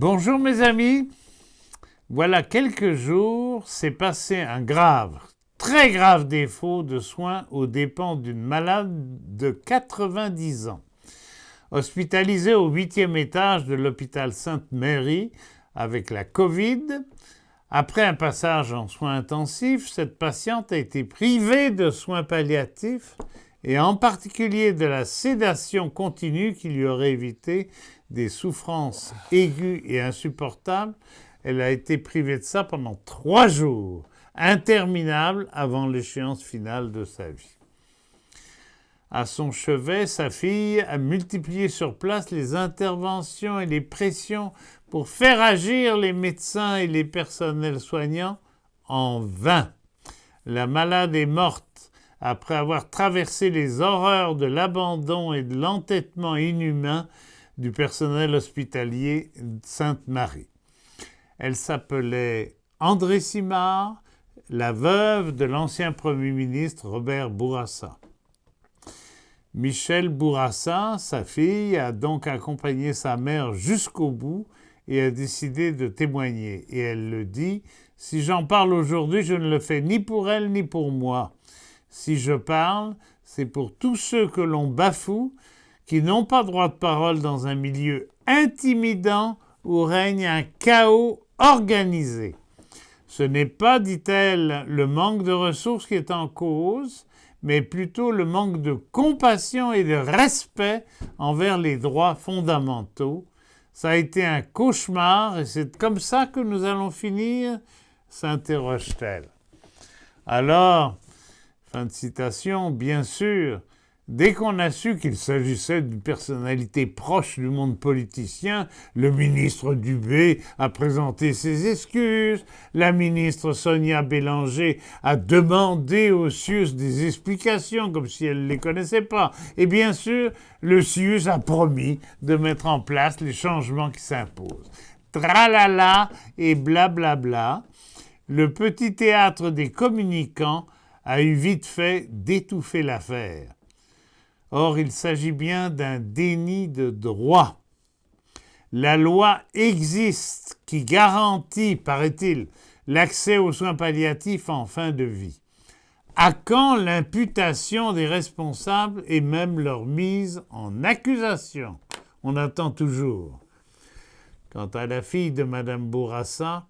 Bonjour mes amis, voilà quelques jours, s'est passé un très grave défaut de soins aux dépens d'une malade de 90 ans. Hospitalisée au 8e étage de l'hôpital Sainte-Marie avec la Covid, après un passage en soins intensifs, cette patiente a été privée de soins palliatifs et en particulier de la sédation continue qui lui aurait évité des souffrances aiguës et insupportables. Elle a été privée de ça pendant 3 jours, interminables avant l'échéance finale de sa vie. À son chevet, sa fille a multiplié sur place les interventions et les pressions pour faire agir les médecins et les personnels soignants en vain. La malade est morte après avoir traversé les horreurs de l'abandon et de l'entêtement inhumain du personnel hospitalier Sainte-Marie. Elle s'appelait André Simard, la veuve de l'ancien Premier ministre Robert Bourassa. Michel Bourassa, sa fille, a donc accompagné sa mère jusqu'au bout et a décidé de témoigner. Et elle le dit, « Si j'en parle aujourd'hui, je ne le fais ni pour elle ni pour moi. Si je parle, c'est pour tous ceux que l'on bafoue, qui n'ont pas droit de parole dans un milieu intimidant où règne un chaos organisé. Ce n'est pas, dit-elle, le manque de ressources qui est en cause, mais plutôt le manque de compassion et de respect envers les droits fondamentaux. Ça a été un cauchemar et c'est comme ça que nous allons finir, s'interroge-t-elle. Alors, fin de citation, bien sûr, dès qu'on a su qu'il s'agissait d'une personnalité proche du monde politicien, le ministre Dubé a présenté ses excuses, la ministre Sonia Bélanger a demandé au CIUS des explications comme si elle ne les connaissait pas. Et bien sûr, le CIUS a promis de mettre en place les changements qui s'imposent. Tralala et blablabla, le petit théâtre des communicants a eu vite fait d'étouffer l'affaire. Or, il s'agit bien d'un déni de droit. La loi existe qui garantit, paraît-il, l'accès aux soins palliatifs en fin de vie. À quand l'imputation des responsables et même leur mise en accusation? On attend toujours. Quant à la fille de Madame Bourassa,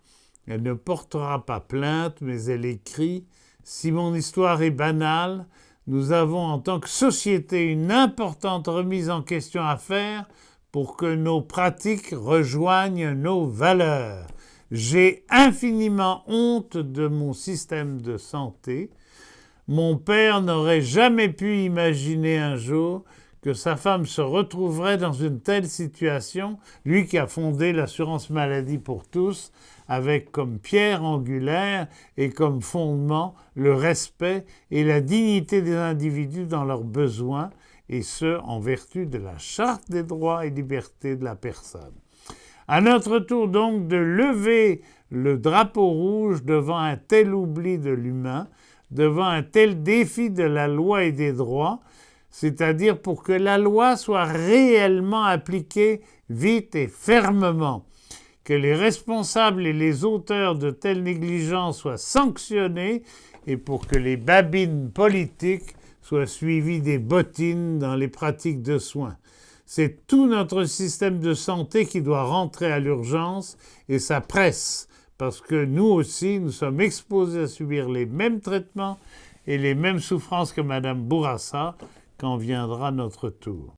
elle ne portera pas plainte, mais elle écrit « Si mon histoire est banale, nous avons en tant que société une importante remise en question à faire pour que nos pratiques rejoignent nos valeurs. J'ai infiniment honte de mon système de santé. Mon père n'aurait jamais pu imaginer un jour que sa femme se retrouverait dans une telle situation, lui qui a fondé l'assurance maladie pour tous, avec comme pierre angulaire et comme fondement le respect et la dignité des individus dans leurs besoins, et ce, en vertu de la Charte des droits et libertés de la personne. À notre tour donc de lever le drapeau rouge devant un tel oubli de l'humain, devant un tel défi de la loi et des droits, c'est-à-dire pour que la loi soit réellement appliquée vite et fermement, que les responsables et les auteurs de telles négligences soient sanctionnés et pour que les babines politiques soient suivies des bottines dans les pratiques de soins. C'est tout notre système de santé qui doit rentrer à l'urgence et ça presse parce que nous aussi, nous sommes exposés à subir les mêmes traitements et les mêmes souffrances que Madame Bourassa quand viendra notre tour.